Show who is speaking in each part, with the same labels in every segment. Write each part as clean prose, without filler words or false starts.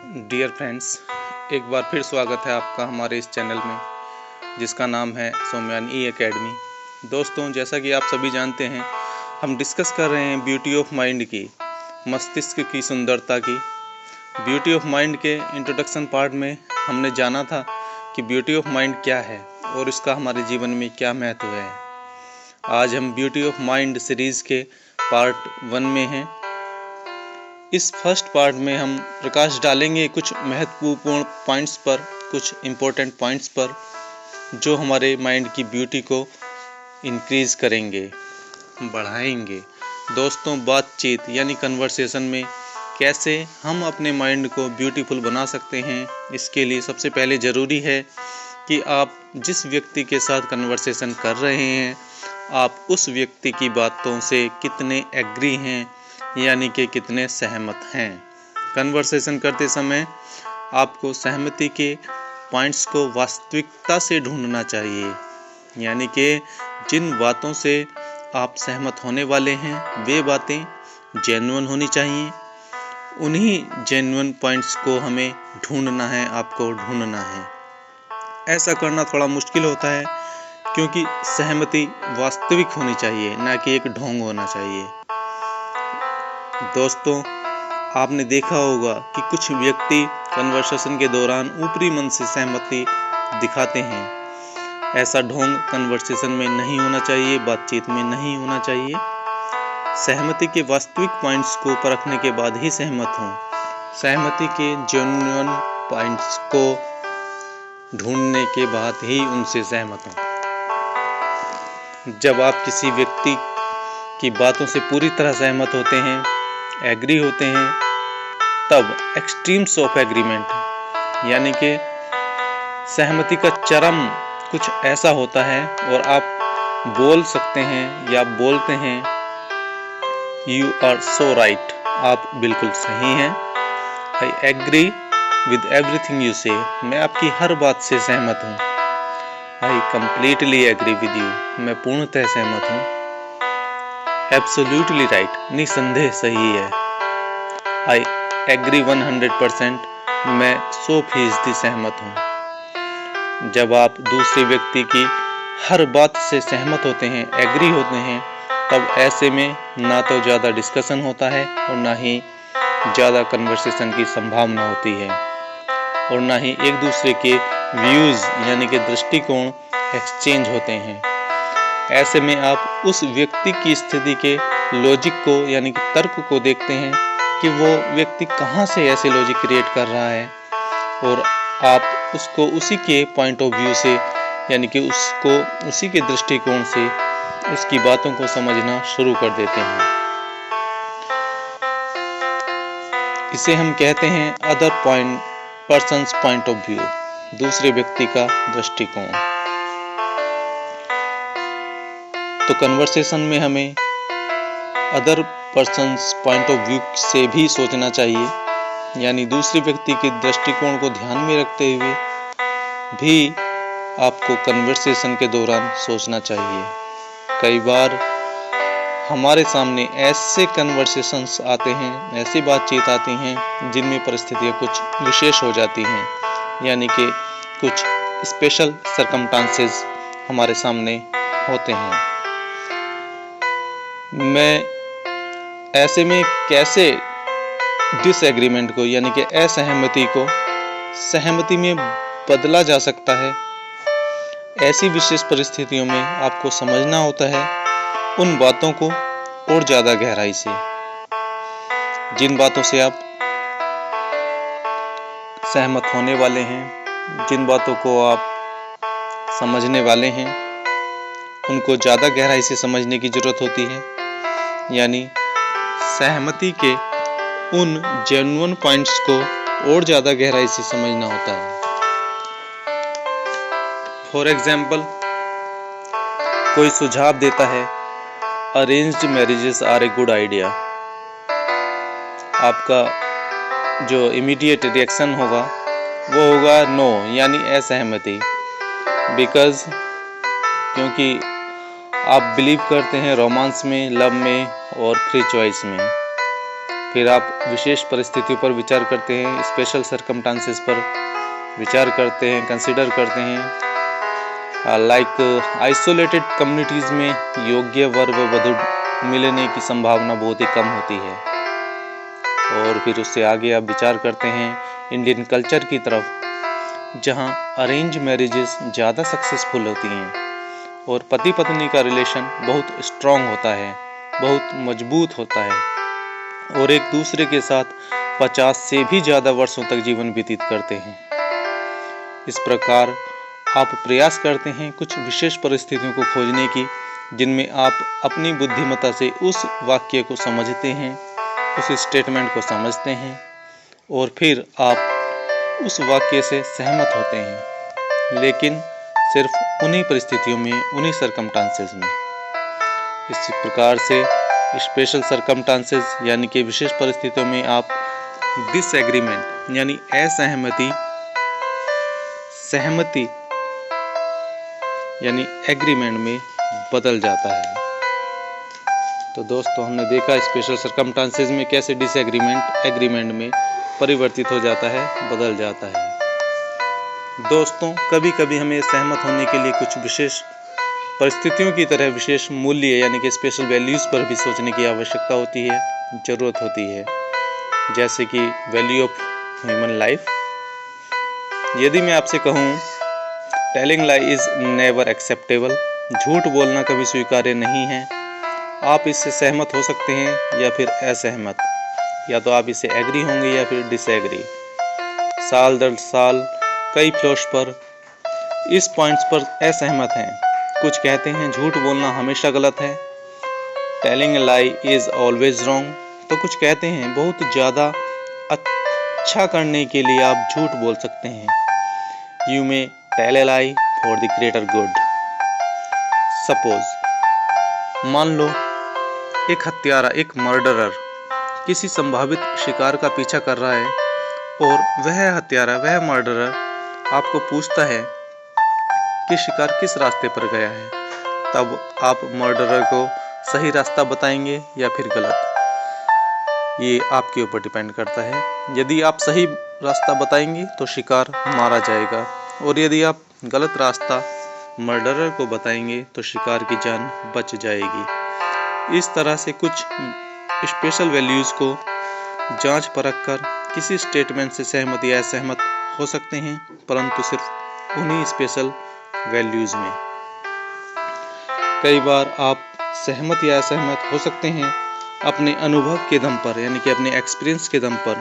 Speaker 1: Dear friends, एक बार फिर स्वागत है आपका हमारे इस चैनल में जिसका नाम है सौम्यान ई एकेडमी। दोस्तों, जैसा कि आप सभी जानते हैं, हम डिस्कस कर रहे हैं ब्यूटी ऑफ माइंड की, मस्तिष्क की सुंदरता की। ब्यूटी ऑफ माइंड के इंट्रोडक्शन पार्ट में हमने जाना था कि ब्यूटी ऑफ माइंड क्या है और इसका हमारे जीवन में क्या महत्व है। आज हम ब्यूटी ऑफ माइंड सीरीज़ के पार्ट 1 में हैं। इस फर्स्ट पार्ट में हम प्रकाश डालेंगे कुछ महत्वपूर्ण पॉइंट्स पर, कुछ इम्पोर्टेंट पॉइंट्स पर, जो हमारे माइंड की ब्यूटी को इंक्रीज़ करेंगे, बढ़ाएंगे। दोस्तों, बातचीत यानी कन्वर्सेशन में कैसे हम अपने माइंड को ब्यूटीफुल बना सकते हैं, इसके लिए सबसे पहले ज़रूरी है कि आप जिस व्यक्ति के साथ कन्वर्सेशन कर रहे हैं, आप उस व्यक्ति की बातों से कितने एग्री हैं, यानी कि कितने सहमत हैं। कन्वर्सेशन करते समय आपको सहमति के पॉइंट्स को वास्तविकता से ढूंढना चाहिए, यानी कि जिन बातों से आप सहमत होने वाले हैं वे बातें जेन्युइन होनी चाहिए। उन्हीं जेन्युइन पॉइंट्स को हमें ढूंढना है, आपको ढूंढना है। ऐसा करना थोड़ा मुश्किल होता है क्योंकि सहमति वास्तविक होनी चाहिए, ना कि एक ढोंग होना चाहिए। दोस्तों, आपने देखा होगा कि कुछ व्यक्ति कन्वर्सेशन के दौरान ऊपरी मन से सहमति दिखाते हैं। ऐसा ढोंग कन्वर्सेशन में नहीं होना चाहिए, बातचीत में नहीं होना चाहिए। सहमति के वास्तविक पॉइंट्स को परखने के बाद ही सहमत हों। सहमति के जेन्युइन पॉइंट्स को ढूंढने के बाद ही उनसे सहमत हों। जब आप किसी व्यक्ति की बातों से पूरी तरह सहमत होते हैं, एग्री होते हैं, तब एक्सट्रीम्स ऑफ एग्रीमेंट यानी कि सहमति का चरम कुछ ऐसा होता है और आप बोल सकते हैं या बोलते हैं, यू आर सो राइट, आप बिल्कुल सही हैं। I agree with everything you say, मैं आपकी हर बात से सहमत हूँ। I completely agree with you, मैं पूर्णतः सहमत हूँ। एब्सोल्युटली राइट, निसंदेह सही है। आई एग्री 100%, मैं 100% सहमत हूँ। जब आप दूसरे व्यक्ति की हर बात से सहमत होते हैं, एग्री होते हैं, तब ऐसे में ना तो ज़्यादा डिस्कशन होता है और ना ही ज़्यादा कन्वर्सेशन की संभावना होती है, और ना ही एक दूसरे के व्यूज़ यानी कि दृष्टिकोण एक्सचेंज होते हैं। ऐसे में आप उस व्यक्ति की स्थिति के लॉजिक को यानी कि तर्क को देखते हैं कि वो व्यक्ति कहाँ से ऐसे लॉजिक क्रिएट कर रहा है, और आप उसको उसी के पॉइंट ऑफ व्यू से यानी कि उसको उसी के दृष्टिकोण से उसकी बातों को समझना शुरू कर देते हैं। इसे हम कहते हैं other persons point of view, दूसरे व्यक्ति का दृष्टिकोण। तो कन्वर्सेशन में हमें other persons point of view से भी सोचना चाहिए, यानी दूसरे व्यक्ति के दृष्टिकोण को ध्यान में रखते हुए भी आपको कन्वर्सेशन के दौरान सोचना चाहिए। कई बार हमारे सामने ऐसे कन्वर्सेशंस आते हैं, ऐसी बातचीत आती हैं जिनमें परिस्थितियाँ कुछ विशेष हो जाती हैं, यानी कि कुछ स्पेशल सर्कमस्टांसेस हमारे सामने होते हैं। मैं ऐसे में कैसे डिसएग्रीमेंट को यानी कि असहमति को सहमति में बदला जा सकता है, ऐसी विशेष परिस्थितियों में आपको समझना होता है उन बातों को और ज़्यादा गहराई से, जिन बातों से आप सहमत होने वाले हैं, जिन बातों को आप समझने वाले हैं, उनको ज़्यादा गहराई से समझने की ज़रूरत होती है, यानी सहमति के उन जेन्युइन पॉइंट्स को और ज़्यादा गहराई से समझना होता है। फॉर एग्जाम्पल, कोई सुझाव देता है arranged marriages are a good idea. आपका जो इमीडिएट रिएक्शन होगा वो होगा नो, यानी असहमति, क्योंकि आप बिलीव करते हैं रोमांस में, लव में और फ्री चॉइस में। फिर आप विशेष परिस्थितियों पर विचार करते हैं, स्पेशल सर्कमस्टांसेस पर विचार करते हैं, कंसिडर करते हैं। लाइक आइसोलेटेड कम्युनिटीज़ में योग्य वर व वधु मिलने की संभावना बहुत ही कम होती है। और फिर उससे आगे आप विचार करते हैं इंडियन कल्चर की तरफ, जहां अरेंज मैरिजेस ज़्यादा सक्सेसफुल होती हैं और पति पत्नी का रिलेशन बहुत स्ट्रॉन्ग होता है, बहुत मजबूत होता है और एक दूसरे के साथ 50 से भी ज़्यादा वर्षों तक जीवन व्यतीत करते हैं। इस प्रकार आप प्रयास करते हैं कुछ विशेष परिस्थितियों को खोजने की, जिनमें आप अपनी बुद्धिमत्ता से उस वाक्य को समझते हैं, उस स्टेटमेंट को समझते हैं और फिर आप उस वाक्य से सहमत होते हैं, लेकिन सिर्फ उन्हीं परिस्थितियों में, उन्हीं सर्कमस्टांसेस में। इस प्रकार से स्पेशल सर्कमस्टांसेस यानी कि विशेष परिस्थितियों में आप डिसएग्रीमेंट यानी असहमति, सहमति यानी एग्रीमेंट में बदल जाता है। तो दोस्तों, हमने देखा स्पेशल सर्कमस्टांसेस में कैसे डिसएग्रीमेंट एग्रीमेंट में परिवर्तित हो जाता है, बदल जाता है। दोस्तों, कभी कभी हमें सहमत होने के लिए कुछ विशेष परिस्थितियों की तरह विशेष मूल्य यानी कि स्पेशल वैल्यूज़ पर भी सोचने की आवश्यकता होती है, ज़रूरत होती है, जैसे कि वैल्यू ऑफ ह्यूमन लाइफ। यदि मैं आपसे कहूँ telling lie is never acceptable, झूठ बोलना कभी स्वीकार्य नहीं है, आप इससे सहमत हो सकते हैं या फिर असहमत, या तो आप इससे एग्री होंगे या फिर डिसएग्री। साल दर साल कई फ्लोर्स पर इस पॉइंट्स पर असहमत हैं। कुछ कहते हैं झूठ बोलना हमेशा गलत है, telling lie is always wrong, तो कुछ कहते हैं बहुत ज़्यादा अच्छा करने के लिए आप झूठ बोल सकते हैं, you may tell a lie for the greater good. Suppose मान लो एक हत्यारा, एक मर्डरर किसी संभावित शिकार का पीछा कर रहा है और वह हत्यारा, वह मर्डरर आपको पूछता है कि शिकार किस रास्ते पर गया है, तब आप मर्डरर को सही रास्ता बताएंगे या फिर गलत, ये आपके ऊपर डिपेंड करता है। यदि आप सही रास्ता बताएंगे तो शिकार मारा जाएगा और यदि आप गलत रास्ता मर्डरर को बताएंगे तो शिकार की जान बच जाएगी। इस तरह से कुछ स्पेशल वैल्यूज़ को जांच परख कर किसी स्टेटमेंट से सहमत या असहमत हो सकते हैं, परंतु सिर्फ उन्हीं स्पेशल वैल्यूज़ में। कई बार आप सहमत या असहमत हो सकते हैं अपने अनुभव के दम पर, यानी कि अपने एक्सपीरियंस के दम पर।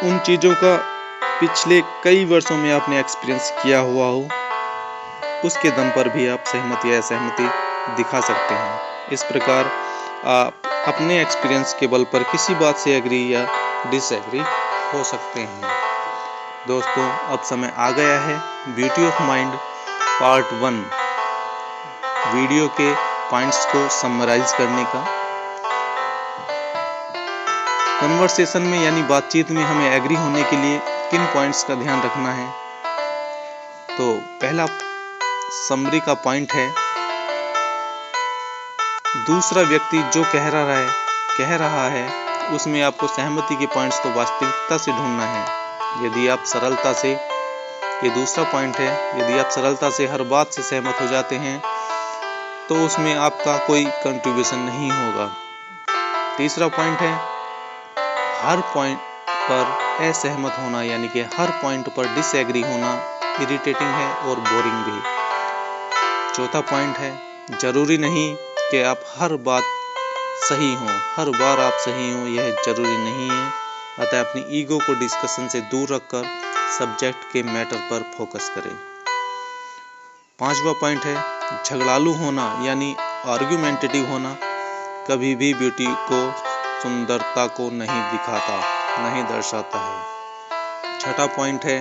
Speaker 1: उन चीज़ों का पिछले कई वर्षों में आपने एक्सपीरियंस किया हुआ हो, उसके दम पर भी आप सहमति या असहमति दिखा सकते हैं। इस प्रकार आप अपने एक्सपीरियंस के बल पर किसी बात से एग्री या डिसएग्री हो सकते हैं। दोस्तों, अब समय आ गया है beauty of mind part 1 video के पॉइंट्स को समराइज करने का। कन्वर्सेशन में यानी बातचीत में हमें एग्री होने के लिए किन पॉइंट्स का ध्यान रखना है। तो पहला समरी का पॉइंट है, दूसरा व्यक्ति जो कह रहा है उसमें आपको सहमति के पॉइंट्स को वास्तविकता से ढूंढना है। यदि आप सरलता से, ये दूसरा पॉइंट है, यदि आप सरलता से हर बात से सहमत हो जाते हैं तो उसमें आपका कोई कंट्रीब्यूशन नहीं होगा। तीसरा पॉइंट है, हर पॉइंट पर असहमत होना यानी कि हर पॉइंट पर डिसएग्री होना इरिटेटिंग है और बोरिंग भी। चौथा पॉइंट है, जरूरी नहीं कि आप हर बात सही हो, हर बार आप सही हो, यह जरूरी नहीं है। अतः अपनी ईगो को डिस्कशन से दूर रखकर सब्जेक्ट के मैटर पर फोकस करें। पांचवा पॉइंट है, झगड़ालू होना यानी आर्गुमेंटेटिव होना कभी भी ब्यूटी को, सुंदरता को नहीं दिखाता, नहीं दर्शाता है। छठा पॉइंट है,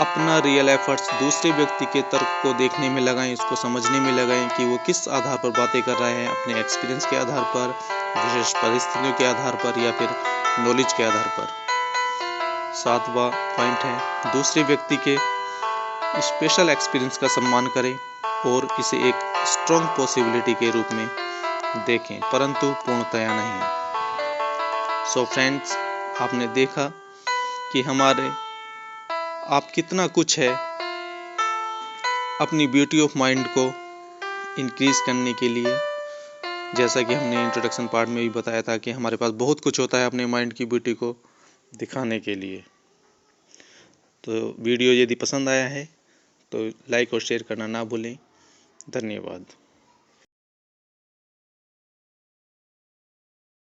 Speaker 1: अपना रियल एफर्ट्स दूसरे व्यक्ति के तर्क को देखने में लगाएं, उसको समझने में लगाएं कि वो किस आधार पर बातें कर रहे हैं, अपने एक्सपीरियंस के आधार पर, विशेष परिस्थितियों के आधार पर या फिर नॉलेज के आधार पर। सातवां पॉइंट है, दूसरे व्यक्ति के स्पेशल एक्सपीरियंस का सम्मान करें और इसे एक स्ट्रॉन्ग पॉसिबिलिटी के रूप में देखें, परंतु पूर्णतया नहीं। सो फ्रेंड्स, आपने देखा कि हमारे आप कितना कुछ है अपनी ब्यूटी ऑफ माइंड को इंक्रीज करने के लिए। जैसा कि हमने इंट्रोडक्शन पार्ट में भी बताया था कि हमारे पास बहुत कुछ होता है अपने माइंड की ब्यूटी को दिखाने के लिए। तो वीडियो यदि पसंद आया है तो लाइक और शेयर करना ना भूलें। धन्यवाद।